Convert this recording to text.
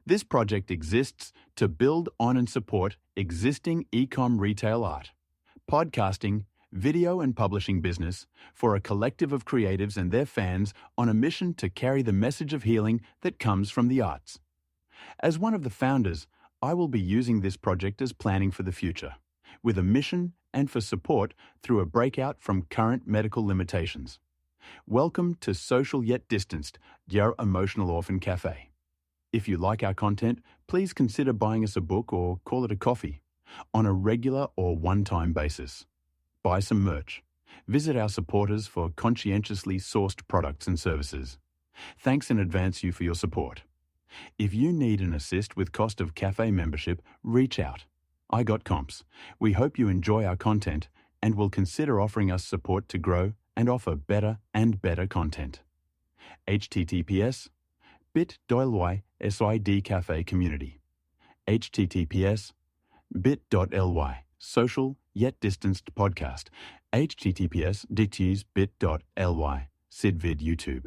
This project exists to build on and support existing e-com retail art, podcasting, video and publishing business for a collective of creatives and their fans on a mission to carry the message of healing that comes from the arts. As one of the founders, I will be using this project as planning for the future, with a mission and for support through a breakout from current medical limitations. Welcome to Social Yet Distanced, your emotional orphan cafe. If you like our content, please consider buying us a book or call it a coffee on a regular or one-time basis. Buy some merch. Visit our supporters for conscientiously sourced products and services. Thanks in advance for your support. If you need an assist with cost of cafe membership, reach out. I got comps. We hope you enjoy our content and will consider offering us support to grow and offer better and better content. https bit.ly SID Cafe Community. https bit.ly Social Yet Distanced Podcast. https bit.ly SidVid YouTube.